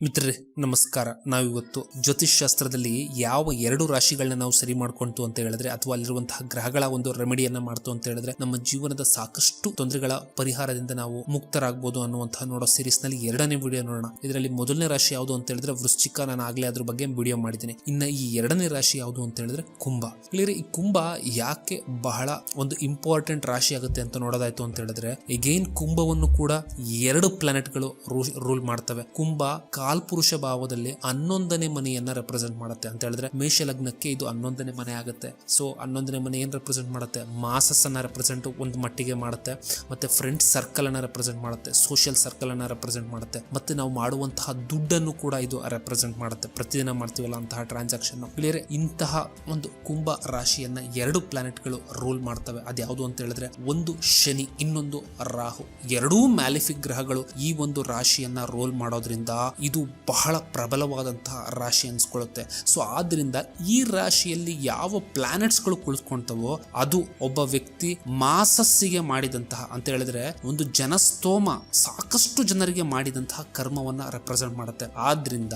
ಮಿತ್ರರೇ ನಮಸ್ಕಾರ. ನಾವಿವತ್ತು ಜ್ಯೋತಿಷ್ ಶಾಸ್ತ್ರದಲ್ಲಿ ಯಾವ ಎರಡು ರಾಶಿಗಳನ್ನ ನಾವು ಸರಿ ಮಾಡ್ಕೊಂತು ಅಂತ ಹೇಳಿದ್ರೆ, ಅಥವಾ ಅಲ್ಲಿರುವಂತಹ ಗ್ರಹಗಳ ಒಂದು ರೆಮಿಡಿಯನ್ನ ಮಾಡ್ತು ಅಂತ ಹೇಳಿದ್ರೆ ನಮ್ಮ ಜೀವನದ ಸಾಕಷ್ಟು ತೊಂದರೆಗಳ ಪರಿಹಾರದಿಂದ ನಾವು ಮುಕ್ತರಾಗಬಹುದು ಅನ್ನುವಂತಹ ನೋಡೋ ಸೀರೀಸ್ ನಲ್ಲಿ ಎರಡನೇ ವಿಡಿಯೋ ನೋಡೋಣ. ಇದರಲ್ಲಿ ಮೊದಲನೇ ರಾಶಿ ಯಾವುದು ಅಂತ ಹೇಳಿದ್ರೆ ವೃಶ್ಚಿಕ. ನಾನು ಆಗ್ಲೇ ಅದ್ರ ಬಗ್ಗೆ ವಿಡಿಯೋ ಮಾಡಿದ್ದೀನಿ. ಇನ್ನ ಈ ಎರಡನೇ ರಾಶಿ ಯಾವುದು ಅಂತ ಹೇಳಿದ್ರೆ ಕುಂಭ. ಈ ಕುಂಭ ಯಾಕೆ ಬಹಳ ಒಂದು ಇಂಪಾರ್ಟೆಂಟ್ ರಾಶಿ ಆಗುತ್ತೆ ಅಂತ ನೋಡೋದಾಯ್ತು ಅಂತ ಹೇಳಿದ್ರೆ, ಎಗೈನ್ ಕುಂಭವನ್ನು ಕೂಡ ಎರಡು ಪ್ಲಾನೆಟ್ ಗಳು ರೂಲ್ ಮಾಡ್ತವೆ. ಕುಂಭ ಕಾಲ್ಪುರುಷ ಭಾವದಲ್ಲಿ 11ನೇ ಮನೆಯನ್ನ ರೆಪ್ರೆಸೆಂಟ್ ಮಾಡುತ್ತೆ ಅಂತ ಹೇಳಿದ್ರೆ, ಮೇಷ ಲಗ್ನಕ್ಕೆ ಇದು 11ನೇ ಮನೆ ಆಗುತ್ತೆ. ಸೊ 11ನೇ ಮನೆ ಏನ್ ರೆಪ್ರೆಸೆಂಟ್ ಮಾಡುತ್ತೆ? ಮಾಸಸ್ ಅನ್ನ ರೆಪ್ರೆಸೆಂಟ್ ಒಂದು ಮಟ್ಟಿಗೆ ಮಾಡುತ್ತೆ, ಮತ್ತೆ ಫ್ರೆಂಡ್ಸ್ ಸರ್ಕಲ್ ಅನ್ನ ರೆಪ್ರೆಸೆಂಟ್ ಮಾಡುತ್ತೆ, ಸೋಷಿಯಲ್ ಸರ್ಕಲ್ ಅನ್ನ ರೆಪ್ರೆಸೆಂಟ್ ಮಾಡುತ್ತೆ, ಮತ್ತೆ ನಾವು ಮಾಡುವಂತಹ ದುಡ್ಡನ್ನು ಕೂಡ ಇದು ರೆಪ್ರೆಸೆಂಟ್ ಮಾಡುತ್ತೆ. ಪ್ರತಿದಿನ ಮಾಡ್ತೀವಲ್ಲ ಅಂತಹ ಟ್ರಾನ್ಸಾಕ್ಷನ್. ಕ್ಲಿಯರ್? ಇಂತಹ ಒಂದು ಕುಂಭ ರಾಶಿಯನ್ನ ಎರಡು ಪ್ಲಾನೆಟ್ ಗಳು ರೂಲ್ ಮಾಡ್ತವೆ. ಅದ್ಯಾವುದು ಅಂತ ಹೇಳಿದ್ರೆ, ಒಂದು ಶನಿ, ಇನ್ನೊಂದು ರಾಹು. ಎರಡೂ ಮ್ಯಾಲಿಫಿಕ್ ಗ್ರಹಗಳು ಈ ಒಂದು ರಾಶಿಯನ್ನ ರೋಲ್ ಮಾಡೋದ್ರಿಂದ ಇದು ಬಹಳ ಪ್ರಬಲವಾದಂತಹ ರಾಶಿ ಅನ್ಸ್ಕೊಳ್ಳುತ್ತೆ. ಸೊ ಆದ್ರಿಂದ ಈ ರಾಶಿಯಲ್ಲಿ ಯಾವ ಪ್ಲಾನೆಟ್ಸ್ ಗಳು ಕುಳಿತುಕೊಂತವೋ ಅದು ಒಬ್ಬ ವ್ಯಕ್ತಿ ಮಾಸಸ್ಸಿಗೆ ಮಾಡಿದಂತಹ ಅಂತ ಹೇಳಿದ್ರೆ ಒಂದು ಜನಸ್ತೋಮ, ಸಾಕಷ್ಟು ಜನರಿಗೆ ಮಾಡಿದಂತಹ ಕರ್ಮವನ್ನ ರೆಪ್ರೆಸೆಂಟ್ ಮಾಡುತ್ತೆ. ಆದ್ರಿಂದ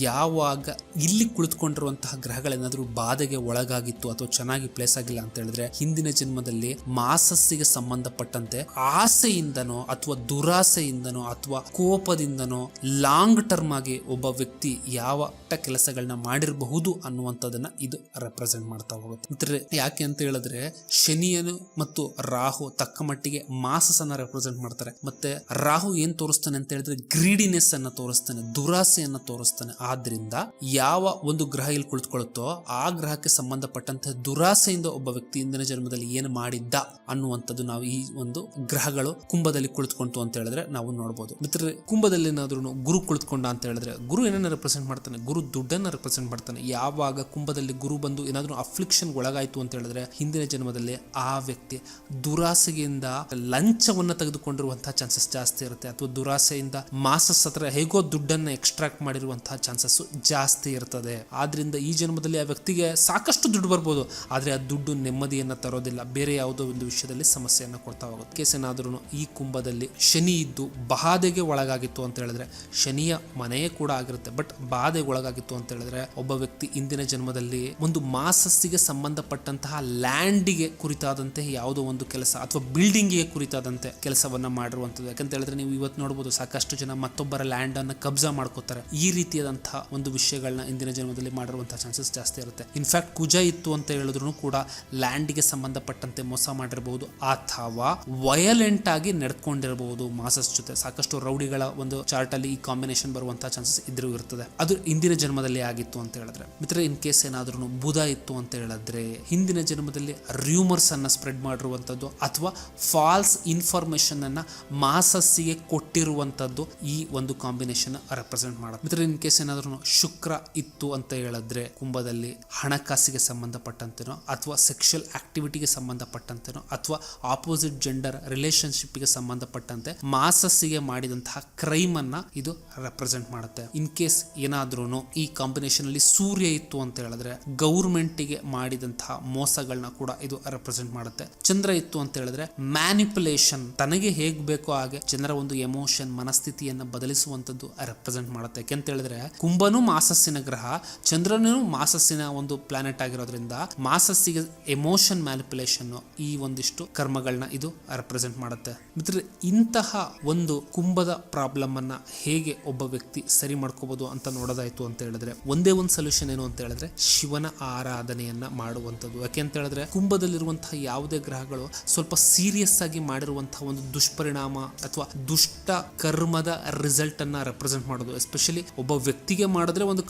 ಯಾವಾಗ ಇಲ್ಲಿ ಕುಳಿತುಕೊಂಡಿರುವಂತಹ ಗ್ರಹಗಳೇನಾದ್ರೂ ಬಾಧೆಗೆ ಒಳಗಾಗಿತ್ತು ಅಥವಾ ಚೆನ್ನಾಗಿ ಪ್ಲೇಸ್ ಆಗಿಲ್ಲ ಅಂತ ಹೇಳಿದ್ರೆ, ಹಿಂದಿನ ಜನ್ಮದಲ್ಲಿ ಮಾಸಸ್ಸಿಗೆ ಸಂಬಂಧಪಟ್ಟಂತೆ ಆಸೆಯಿಂದನೋ ಅಥವಾ ದುರಾಸೆಯಿಂದನೋ ಅಥವಾ ಕೋಪದಿಂದನೋ ಲಾಂಗ್ ಟರ್ಮ್ ಆಗಿ ಒಬ್ಬ ವ್ಯಕ್ತಿ ಯಾವ ಕೆಲಸಗಳನ್ನ ಮಾಡಿರಬಹುದು ಅನ್ನುವಂಥದ್ದನ್ನ ಇದು ರೆಪ್ರೆಸೆಂಟ್ ಮಾಡ್ತಾ ಹೋಗುತ್ತೆ. ಯಾಕೆ ಅಂತ ಹೇಳಿದ್ರೆ, ಶನಿಯನು ಮತ್ತು ರಾಹು ತಕ್ಕ ಮಟ್ಟಿಗೆ ಮಾಸಸ್ ಅನ್ನ ರೆಪ್ರೆಸೆಂಟ್ ಮಾಡ್ತಾರೆ. ಮತ್ತೆ ರಾಹು ಏನ್ ತೋರಿಸ್ತಾನೆ ಅಂತ ಹೇಳಿದ್ರೆ ಗ್ರೀಡಿನೆಸ್ ಅನ್ನ ತೋರಿಸ್ತಾನೆ, ದುರಾಸೆಯನ್ನ ತೋರಿಸ್ತಾನೆ. ಆದ್ರಿಂದ ಯಾವ ಒಂದು ಗ್ರಹ ಇಲ್ಲಿ ಕುಳಿತುಕೊಳ್ಳುತ್ತೋ ಆ ಗ್ರಹಕ್ಕೆ ಸಂಬಂಧಪಟ್ಟಂತಹ ದುರಾಸೆಯಿಂದ ಒಬ್ಬ ವ್ಯಕ್ತಿ ಹಿಂದಿನ ಜನ್ಮದಲ್ಲಿ ಏನು ಮಾಡಿದ್ದ ಅನ್ನುವಂಥದ್ದು ನಾವು ಈ ಒಂದು ಗ್ರಹಗಳು ಕುಂಭದಲ್ಲಿ ಕುಳಿತುಕೊಂತು ಅಂತ ಹೇಳಿದ್ರೆ ನಾವು ನೋಡಬಹುದು. ಮಿತ್ರರೇ, ಕುಂಭದಲ್ಲಿ ಏನಾದ್ರೂ ಗುರು ಕುಳಿತುಕೊಂಡ ಅಂತ ಹೇಳಿದ್ರೆ, ಗುರು ಏನನ್ನ ರೆಪ್ರೆಸೆಂಟ್ ಮಾಡ್ತಾನೆ? ಗುರು ದುಡ್ಡನ್ನ ರೆಪ್ರೆಸೆಂಟ್ ಮಾಡ್ತಾನೆ. ಯಾವಾಗ ಕುಂಭದಲ್ಲಿ ಗುರು ಬಂದು ಏನಾದ್ರೂ ಅಫ್ಲಿಕ್ಷನ್ ಒಳಗಾಯ್ತು ಅಂತ ಹೇಳಿದ್ರೆ, ಹಿಂದಿನ ಜನ್ಮದಲ್ಲಿ ಆ ವ್ಯಕ್ತಿ ದುರಾಸೆಯಿಂದ ಲಂಚವನ್ನ ತೆಗೆದುಕೊಂಡಿರುವಂತಹ ಚಾನ್ಸಸ್ ಜಾಸ್ತಿ ಇರುತ್ತೆ, ಅಥವಾ ದುರಾಸೆಯಿಂದ ಮಾಸಸ್ ಹತ್ರ ಹೇಗೋ ದುಡ್ಡನ್ನ ಎಕ್ಸ್ಟ್ರಾಕ್ಟ್ ಮಾಡಿರುವಂತಹ ಚಾನ್ಸಸ್ ಜಾಸ್ತಿ ಇರ್ತದೆ. ಆದ್ರಿಂದ ಈ ಜನ್ಮದಲ್ಲಿ ಆ ವ್ಯಕ್ತಿಗೆ ಸಾಕಷ್ಟು ದುಡ್ಡು ಬರ್ಬೋದು, ಆದ್ರೆ ಆ ದುಡ್ಡು ನೆಮ್ಮದಿಯನ್ನ ತರೋದಿಲ್ಲ, ಬೇರೆ ಯಾವುದೋ ಒಂದು ವಿಷಯದಲ್ಲಿ ಸಮಸ್ಯೆಯನ್ನ ಕೊಡ್ತಾ ಹೋಗುತ್ತೆ. ಕೇಸ್ ಏನಾದ್ರೂ ಈ ಕುಂಭದಲ್ಲಿ ಶನಿ ಇದ್ದು ಬಾಧೆಗೆ ಒಳಗಾಗಿತ್ತು ಅಂತ ಹೇಳಿದ್ರೆ, ಶನಿಯ ಮನೆಯೇ ಕೂಡ ಆಗಿರುತ್ತೆ, ಬಟ್ ಬಾಧೆಗೆ ಒಳಗಾಗಿತ್ತು ಅಂತ ಹೇಳಿದ್ರೆ ಒಬ್ಬ ವ್ಯಕ್ತಿ ಇಂದಿನ ಜನ್ಮದಲ್ಲಿ ಒಂದು ಮಾಸಸ್ಸಿಗೆ ಸಂಬಂಧಪಟ್ಟಂತಹ ಲ್ಯಾಂಡಿಗೆ ಕುರಿತಾದಂತೆ ಯಾವುದೋ ಒಂದು ಕೆಲಸ ಅಥವಾ ಬಿಲ್ಡಿಂಗ್ಗೆ ಕುರಿತಾದಂತೆ ಕೆಲಸವನ್ನ ಮಾಡಿರುವಂಥದ್ದು. ಯಾಕಂತ ಹೇಳಿದ್ರೆ ನೀವು ಇವತ್ತು ನೋಡಬಹುದು, ಸಾಕಷ್ಟು ಜನ ಮತ್ತೊಬ್ಬರ ಲ್ಯಾಂಡ್ ಅನ್ನ ಕಬ್ಜಾ ಮಾಡ್ಕೋತಾರೆ. ಈ ರೀತಿಯಾದಂತಹ ಒಂದು ವಿಷಯಗಳನ್ನ ಇಂದಿನ ಜನ್ಮದಲ್ಲಿ ಮಾಡಿರುವಂತಹ ಚಾನ್ಸಸ್ ಜಾಸ್ತಿ ಇರುತ್ತೆ. ಇನ್ಫ್ಯಾಕ್ಟ್ ಕುಜ ಇತ್ತು ಅಂತ ಹೇಳಿದ್ರು ಕೂಡ ಲ್ಯಾಂಡ್ಗೆ ಸಂಬಂಧಪಟ್ಟಂತೆ ಮೋಸ ಮಾಡಿರಬಹುದು, ಅಥವಾ ವಯಲೆಂಟ್ ಆಗಿ ನಡ್ಕೊಂಡಿರಬಹುದು ಮಾಸಸ್ ಜೊತೆ. ಸಾಕಷ್ಟು ರೌಡಿಗಳ ಒಂದು ಚಾರ್ಟ್ ಅಲ್ಲಿ ಈ ಕಾಂಬಿನೇಷನ್ ಬರುವಂತಹ ಚಾನ್ಸಸ್ ಇದ್ರೂ ಇರ್ತದೆ. ಅದು ಹಿಂದಿನ ಜನ್ಮದಲ್ಲಿ ಆಗಿತ್ತು ಅಂತ ಹೇಳಿದ್ರೆ. ಮಿತ್ರ, ಇನ್ ಕೇಸ್ ಏನಾದ್ರೂ ಬುಧ ಇತ್ತು ಅಂತ ಹೇಳಿದ್ರೆ, ಹಿಂದಿನ ಜನ್ಮದಲ್ಲಿ ರೂಮರ್ಸ್ ಅನ್ನ ಸ್ಪ್ರೆಡ್ ಮಾಡಿರುವಂತದ್ದು ಅಥವಾ ಫಾಲ್ಸ್ ಇನ್ಫಾರ್ಮೇಶನ್ ಅನ್ನ ಮಾಸಸ್ಸಿಗೆ ಕೊಟ್ಟಿರುವಂತದ್ದು ಈ ಒಂದು ಕಾಂಬಿನೇಷನ್ ರೆಪ್ರೆಸೆಂಟ್ ಮಾಡುತ್ತೆ. ಮಿತ್ರ, ಇನ್ ಕೇಸ್ ಏನಾದ್ರೂ ಶುಕ್ರ ಇತ್ತು ಅಂತ ಹೇಳಿದ್ರೆ, ಕುಂಭದಲ್ಲಿ ಹಣಕಾಸಿಗೆ ಸಂಬಂಧಪಟ್ಟಂತೆನೋ ಅಥವಾ ಸೆಕ್ಷುಯಲ್ ಆಕ್ಟಿವಿಟಿಗೆ ಸಂಬಂಧಪಟ್ಟಂತೆನೋ ಅಥವಾ ಆಪೋಸಿಟ್ ಜೆಂಡರ್ ರಿಲೇಶನ್ಶಿಪ್ ಗೆ ಸಂಬಂಧಪಟ್ಟಂತೆ ಮಾಸಸ್ಸಿಗೆ ಮಾಡಿದಂತಹ ಕ್ರೈಮ್ ಅನ್ನ ಇದು ರೆಪ್ರೆಸೆಂಟ್ ಮಾಡುತ್ತೆ. ಇನ್ ಕೇಸ್ ಏನಾದ್ರೂ ಈ ಕಾಂಬಿನೇಷನ್ ಅಲ್ಲಿ ಸೂರ್ಯ ಇತ್ತು ಅಂತ ಹೇಳಿದ್ರೆ, ಗೌರ್ಮೆಂಟ್ ಗೆ ಮಾಡಿದಂತಹ ಮೋಸಗಳನ್ನ ಕೂಡ ಇದು ರೆಪ್ರೆಸೆಂಟ್ ಮಾಡುತ್ತೆ. ಚಂದ್ರ ಇತ್ತು ಅಂತ ಹೇಳಿದ್ರೆ, ಮ್ಯಾನಿಪುಲೇಷನ್, ತನಗೆ ಹೇಗ್ ಬೇಕೋ ಹಾಗೆ ಜನರ ಒಂದು ಎಮೋಷನ್, ಮನಸ್ಥಿತಿಯನ್ನ ಬದಲಿಸುವಂತದ್ದು ರೆಪ್ರೆಸೆಂಟ್ ಮಾಡುತ್ತೆ. ಯಾಕೆಂತ ಹೇಳಿದ್ರೆ ಕುಂಭನೂ ಮಾಸಸ್ಸಿನ ಗ್ರಹ, ಚಂದ್ರನೂ ಮಾಸಸ್ಸಿನ ಒಂದು ಪ್ಲಾನೆಟ್ ಆಗಿರೋದ್ರಿಂದ ಮಾಸಸ್ಸಿಗೆ ಎಮೋಷನ್ ಮ್ಯಾನಿಪುಲೇಷನ್, ಈ ಒಂದಿಷ್ಟು ಕರ್ಮಗಳನ್ನ ಇದು ರೆಪ್ರೆಸೆಂಟ್ ಮಾಡುತ್ತೆ. ಮಿತ್ರ, ಇಂತಹ ಒಂದು ಕುಂಭದ ಪ್ರಾಬ್ಲಮ್ ಅನ್ನ ಹೇಗೆ ಒಬ್ಬ ವ್ಯಕ್ತಿ ಸರಿ ಮಾಡ್ಕೋಬಹುದು ಅಂತ ನೋಡೋದಾಯ್ತು ಅಂತ ಹೇಳಿದ್ರೆ, ಒಂದೇ ಒಂದು ಸೊಲ್ಯೂಷನ್ ಏನು ಅಂತ ಹೇಳಿದ್ರೆ ಶಿವನ ಆರಾಧನೆಯನ್ನ ಮಾಡುವಂಥದ್ದು. ಯಾಕೆ ಅಂತ ಹೇಳಿದ್ರೆ ಕುಂಭದಲ್ಲಿರುವಂತಹ ಯಾವುದೇ ಗ್ರಹಗಳು ಸ್ವಲ್ಪ ಸೀರಿಯಸ್ ಆಗಿ ಮಾಡಿರುವಂತಹ ಒಂದು ದುಷ್ಪರಿಣಾಮ ಅಥವಾ ದುಷ್ಟ ಕರ್ಮದ ರಿಸಲ್ಟ್ ಅನ್ನ ರೆಪ್ರೆಸೆಂಟ್ ಮಾಡೋದು. ಎಸ್ಪೆಷಲಿ ಒಬ್ಬ ವ್ಯಕ್ತಿಗೆ ಮಾಡಿದ್ರೆ ಒಂದು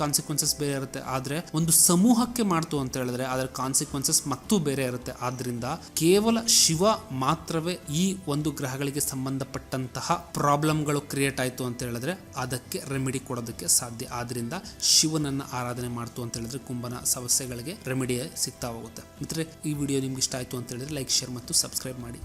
ಕಾನ್ಸಿಕ್ವೆನ್ಸಸ್ ಬೇರೆ ಇರುತ್ತೆ, ಆದ್ರೆ ಒಂದು ಸಮೂಹಕ್ಕೆ ಮಾಡ್ತು ಅಂತ ಹೇಳಿದ್ರೆ ಅದರ ಕಾನ್ಸಿಕ್ವೆನ್ಸಸ್ ಮತ್ತೂ ಬೇರೆ ಇರುತ್ತೆ. ಆದ್ರಿಂದ ಕೇವಲ ಶಿವ ಮಾತ್ರವೇ ಈ ಒಂದು ಗ್ರಹಗಳಿಗೆ ಸಂಬಂಧಪಟ್ಟಂತಹ ಪ್ರಾಬ್ಲಮ್ಗಳು ಕ್ರಿಯೇಟ್ ಆಯ್ತು ಅಂತ ಹೇಳಿದ್ರೆ ಅದಕ್ಕೆ ರೆಮಿಡಿ ಕೊಡೋದಕ್ಕೆ ಸಾಧ್ಯ. ಆದ್ರಿಂದ ಶಿವನನ್ನ ಆರಾಧನೆ ಮಾಡ್ತು ಅಂತ ಹೇಳಿದ್ರೆ ಕುಂಭನ ಸಮಸ್ಯೆಗಳಿಗೆ ರೆಮಿಡಿ ಸಿಗ್ತಾ ಹೋಗುತ್ತೆ. ಮಿತ್ರರೇ, ಈ ವಿಡಿಯೋ ನಿಮ್ಗೆ ಇಷ್ಟ ಆಯ್ತು ಅಂತ ಹೇಳಿದ್ರೆ ಲೈಕ್, ಶೇರ್ ಮತ್ತು ಸಬ್ಸ್ಕ್ರೈಬ್ ಮಾಡಿ.